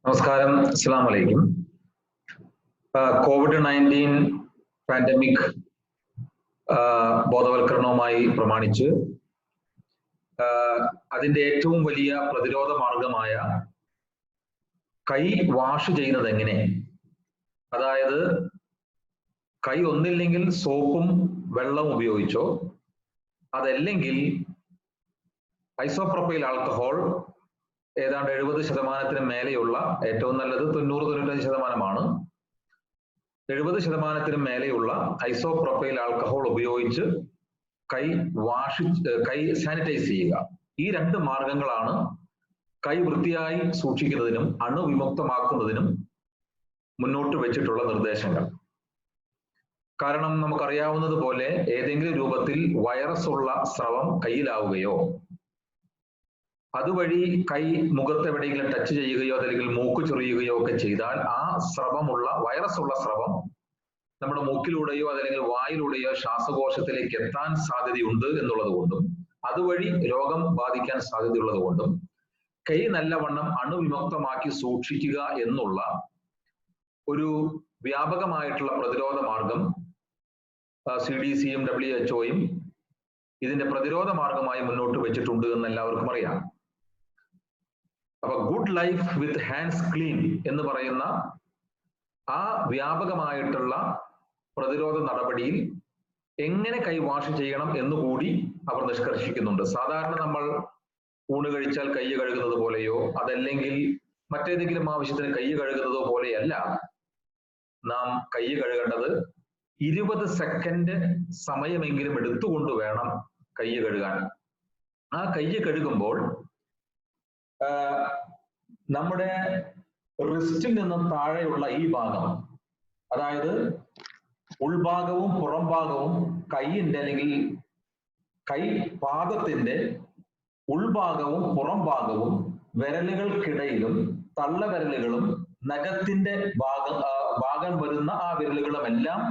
നമസ്കാരം, അസ്സലാമു അലൈക്കും. COVID-19 പാൻഡമിക് ബോധവൽക്കരണവുമായി പ്രമാണിച്ച് അതിന്റെ ഏറ്റവും വലിയ പ്രതിരോധ മാർഗമായ കൈ വാഷ് ചെയ്യുന്നത് എങ്ങനെ, അതായത് കൈ ഒന്നില്ലെങ്കിൽ സോപ്പും വെള്ളവും ഉപയോഗിച്ചോ, അതല്ലെങ്കിൽ ഐസോപ്രോപ്പൈൽ ആൽക്കഹോൾ ഏതാണ്ട് 70% മേലെയുള്ള, ഏറ്റവും നല്ലത് 90-95%, 70% മേലെയുള്ള ഐസോപ്രോപ്പൈൽ ആൽക്കഹോൾ ഉപയോഗിച്ച് കൈ സാനിറ്റൈസ് ചെയ്യുക. ഈ രണ്ട് മാർഗങ്ങളാണ് കൈ വൃത്തിയായി സൂക്ഷിക്കുന്നതിനും അണുവിമുക്തമാക്കുന്നതിനും മുന്നോട്ട് വെച്ചിട്ടുള്ള നിർദ്ദേശങ്ങൾ. കാരണം നമുക്കറിയാവുന്നതുപോലെ ഏതെങ്കിലും രൂപത്തിൽ വൈറസ് ഉള്ള സ്രവം കയ്യിലാവുകയോ അതുവഴി കൈ മുഖത്ത് എവിടെയെങ്കിലും ടച്ച് ചെയ്യുകയോ അല്ലെങ്കിൽ മൂക്ക് ചൊറിയുകയോ ഒക്കെ ചെയ്താൽ ആ സ്രവമുള്ള വൈറസ് ഉള്ള സ്രവം നമ്മുടെ മൂക്കിലൂടെയോ അതല്ലെങ്കിൽ വായിലൂടെയോ ശ്വാസകോശത്തിലേക്ക് എത്താൻ സാധ്യതയുണ്ട് എന്നുള്ളത് കൊണ്ടും അതുവഴി രോഗം ബാധിക്കാൻ സാധ്യതയുള്ളത് കൊണ്ടും കൈ നല്ലവണ്ണം അണുവിമുക്തമാക്കി സൂക്ഷിക്കുക എന്നുള്ള ഒരു വ്യാപകമായിട്ടുള്ള പ്രതിരോധ മാർഗം CDCയും WHO ഇതിന്റെ പ്രതിരോധ മാർഗമായി മുന്നോട്ട് വെച്ചിട്ടുണ്ട് എന്ന് എല്ലാവർക്കും അറിയാം. അപ്പൊ good life with hands clean എന്ന് പറയുന്ന ആ വ്യാപകമായിട്ടുള്ള പ്രതിരോധ നടപടിയിൽ എങ്ങനെ കൈ വാഷ് ചെയ്യണം എന്നുകൂടി അവർ നിഷ്കർഷിക്കുന്നുണ്ട്. സാധാരണ നമ്മൾ ഊണ് കഴിച്ചാൽ കൈ കഴുകുന്നത് പോലെയോ അതല്ലെങ്കിൽ മറ്റേതെങ്കിലും ആവശ്യത്തിന് കൈ കഴുകുന്നതോ പോലെയല്ല നാം കൈ കഴുകേണ്ടത്. 20 സെക്കൻഡ് സമയമെങ്കിലും എടുത്തുകൊണ്ട് വേണം കൈ കഴുകാൻ. ആ കൈ കഴുകുമ്പോൾ നമ്മുടെ റിസ്റ്റിൽ നിന്നും താഴെയുള്ള ഈ ഭാഗം, അതായത് ഉൾഭാഗവും പുറം ഭാഗവും കൈയിന്റെ അല്ലെങ്കിൽ കൈ പാദത്തിന്റെ ഉൾഭാഗവും പുറം ഭാഗവും വിരലുകൾക്കിടയിലും തള്ളവിരലുകളും നഖത്തിന്റെ ഭാഗം വരുന്ന ആ വിരലുകളും എല്ലാം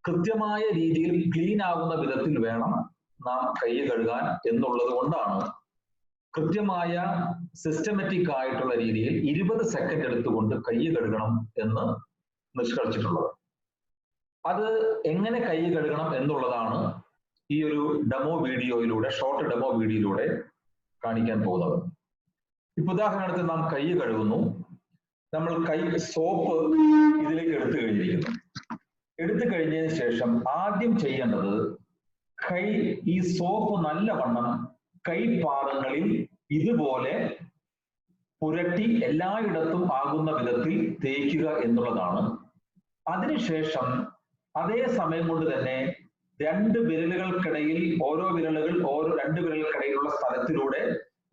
കൃത്യമായ രീതിയിൽ ക്ലീൻ ആകുന്ന വിധത്തിൽ വേണം നാം കൈ കഴുകാൻ എന്നുള്ളത് കൊണ്ടാണ് കൃത്യമായ സിസ്റ്റമാറ്റിക് ആയിട്ടുള്ള രീതിയിൽ 20 സെക്കൻഡ് എടുത്തുകൊണ്ട് കൈ കഴുകണം എന്ന് നിഷ്കർഷിച്ചിട്ടുള്ളത്. അത് എങ്ങനെ കൈ കഴുകണം എന്നുള്ളതാണ് ഈ ഒരു ഡെമോ വീഡിയോയിലൂടെ, ഷോർട്ട് ഡെമോ വീഡിയോയിലൂടെ കാണിക്കാൻ പോകുന്നത്. ഇപ്പൊ ഉദാഹരണത്തിന് നാം കൈ കഴുകുന്നു. നമ്മൾ കൈ സോപ്പ് ഇതിലേക്ക് എടുത്തു കഴിഞ്ഞിരിക്കുന്നു. എടുത്തു കഴിഞ്ഞതിന് ശേഷം ആദ്യം ചെയ്യേണ്ടത് ഈ സോപ്പ് നല്ലവണ്ണം കൈപാദങ്ങളിൽ ഇതുപോലെ പുരട്ടി എല്ലായിടത്തും ആകുന്ന വിധത്തിൽ തേക്കുക എന്നുള്ളതാണ്. അതിനുശേഷം അതേ സമയം കൊണ്ട് തന്നെ രണ്ട് വിരലുകൾക്കിടയിൽ രണ്ട് വിരലുകൾക്കിടയിലുള്ള സ്ഥലത്തിലൂടെ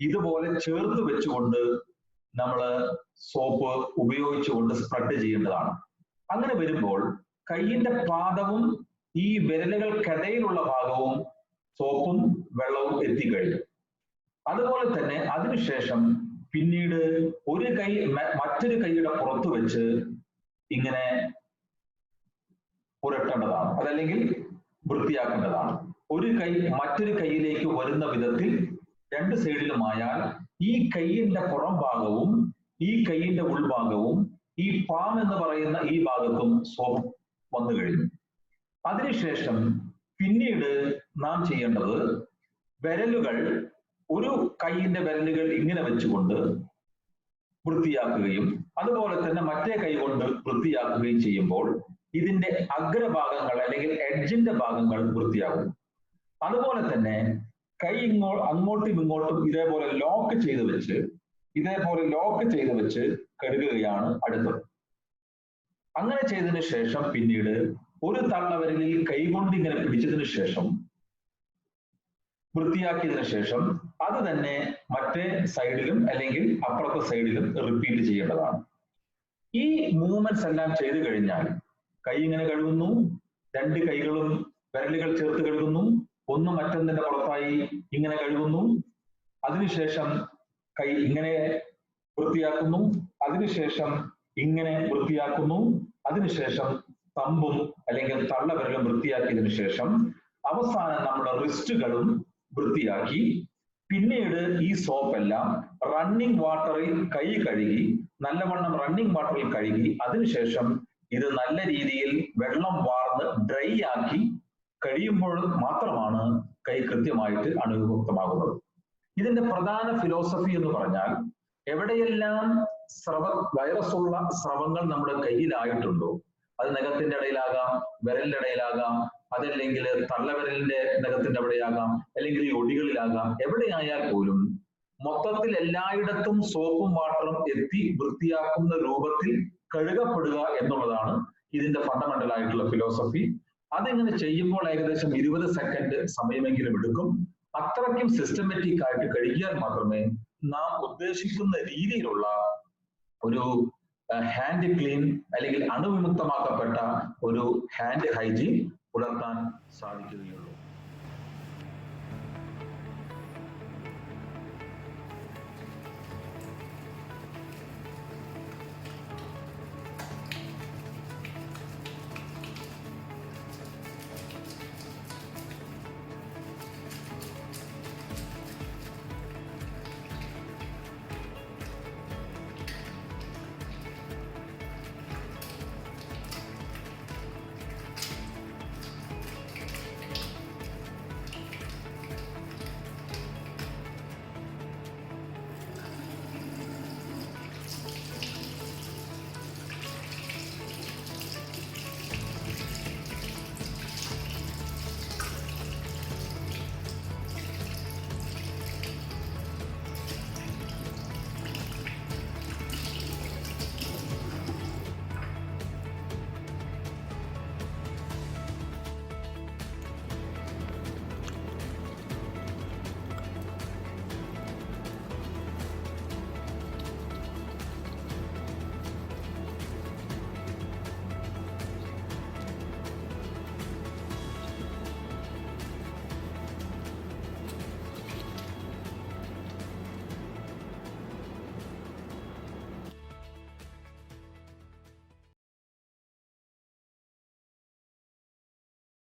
ഇതുപോലെ ചേർത്ത് വെച്ചുകൊണ്ട് നമ്മൾ സോപ്പ് ഉപയോഗിച്ചുകൊണ്ട് സ്പ്രെഡ് ചെയ്യേണ്ടതാണ്. അങ്ങനെ വരുമ്പോൾ കൈയിന്റെ പാദവും ഈ വിരലുകൾക്കിടയിലുള്ള ഭാഗവും സോപ്പും വെള്ളവും എത്തിക്കഴിഞ്ഞു. അതുപോലെ തന്നെ അതിനുശേഷം പിന്നീട് ഒരു കൈ മറ്റൊരു കൈയുടെ പുറത്ത് വെച്ച് ഇങ്ങനെ പുരട്ടേണ്ടതാണ്, അതല്ലെങ്കിൽ വൃത്തിയാക്കേണ്ടതാണ്. ഒരു കൈ മറ്റൊരു കൈയിലേക്ക് വരുന്ന വിധത്തിൽ രണ്ട് സൈഡിലുമായാൽ ഈ കൈയിന്റെ പുറം ഭാഗവും ഈ കൈയിന്റെ ഉൾഭാഗവും ഈ പാം എന്ന് പറയുന്ന ഈ ഭാഗത്തും സോപ്പ് വന്നു കഴിഞ്ഞു. അതിനുശേഷം പിന്നീട് നാം ചെയ്യേണ്ടത് വിരലുകൾ, ഒരു കൈയിന്റെ വിരലുകൾ ഇങ്ങനെ വെച്ചുകൊണ്ട് വൃത്തിയാക്കുകയും അതുപോലെ തന്നെ മറ്റേ കൈ കൊണ്ട് വൃത്തിയാക്കുകയും ചെയ്യുമ്പോൾ ഇതിന്റെ അഗ്രഭാഗങ്ങൾ അല്ലെങ്കിൽ എഡ്ജിന്റെ ഭാഗങ്ങൾ വൃത്തിയാകും. അതുപോലെ തന്നെ കൈ അങ്ങോട്ടും ഇങ്ങോട്ടും ഇതേപോലെ ലോക്ക് ചെയ്ത് വെച്ച് കഴുകുകയാണ് അടുത്തത്. അങ്ങനെ ചെയ്തതിന് ശേഷം പിന്നീട് ഒരു തള്ളവിരലിൽ കൈകൊണ്ട് ഇങ്ങനെ പിടിച്ചതിന് ശേഷം വൃത്തിയാക്കിയതിനു ശേഷം അത് തന്നെ മറ്റേ സൈഡിലും അല്ലെങ്കിൽ അപ്പുറത്തെ സൈഡിലും റിപ്പീറ്റ് ചെയ്യേണ്ടതാണ്. ഈ മൂവ്മെന്റ്സ് എല്ലാം ചെയ്തു കഴിഞ്ഞാൽ കൈ ഇങ്ങനെ കഴുകുന്നു, രണ്ട് കൈകളും വിരലുകൾ ചേർത്ത് കഴുകുന്നു, ഒന്ന് മറ്റൊന്നിന്റെ പുറത്തായി ഇങ്ങനെ കഴുകുന്നു, അതിനുശേഷം കൈ ഇങ്ങനെ വൃത്തിയാക്കുന്നു, അതിനുശേഷം ഇങ്ങനെ വൃത്തിയാക്കുന്നു, അതിനുശേഷം തമ്പും അല്ലെങ്കിൽ തള്ളവിരലും വൃത്തിയാക്കിയതിനു ശേഷം അവസാനം നമ്മുടെ റിസ്റ്റുകളും വൃത്തിയാക്കി പിന്നീട് ഈ സോപ്പെല്ലാം റണ്ണിങ് വാട്ടറിൽ കൈ കഴുകി നല്ലവണ്ണം റണ്ണിങ് വാട്ടറിൽ കഴുകി അതിനുശേഷം ഇത് നല്ല രീതിയിൽ വെള്ളം വാർന്ന് ഡ്രൈ ആക്കി കഴിയുമ്പോൾ മാത്രമാണ് കൈ കൃത്യമായിട്ട് അണുവിമുക്തമാകുന്നത്. ഇതിന്റെ പ്രധാന ഫിലോസഫി എന്ന് പറഞ്ഞാൽ എവിടെയെല്ലാം വൈറസ് ഉള്ള സ്രവങ്ങൾ നമ്മുടെ കയ്യിലായിട്ടുണ്ടോ, അത് നഖത്തിന്റെ ഇടയിലാകാം, വിരലിന്റെ ഇടയിലാകാം, അതല്ലെങ്കിൽ തള്ളവിരലിന്റെ നഖത്തിന്റെ അവിടെയാകാം, അല്ലെങ്കിൽ ഈ ഒടികളിലാകാം, എവിടെയായാൽ പോലും മൊത്തത്തിൽ എല്ലായിടത്തും സോപ്പും വാട്ടറും എത്തി വൃത്തിയാക്കുന്ന രൂപത്തിൽ കഴുകപ്പെടുക എന്നുള്ളതാണ് ഇതിന്റെ ഫണ്ടമെന്റൽ ആയിട്ടുള്ള ഫിലോസഫി. അതിങ്ങനെ ചെയ്യുമ്പോൾ ഏകദേശം 20 സെക്കൻഡ് സമയമെങ്കിലും എടുക്കും. അത്രയ്ക്കും സിസ്റ്റമാറ്റിക് ആയിട്ട് കഴുകിയാൽ മാത്രമേ നാം ഉദ്ദേശിക്കുന്ന രീതിയിലുള്ള ഒരു ഹാൻഡ് ക്ലീൻ അല്ലെങ്കിൽ അണുവിമുക്തമാക്കപ്പെട്ട ഒരു ഹാൻഡ് ഹൈജീൻ പുലർത്താൻ സാധിക്കുകയുള്ളൂ.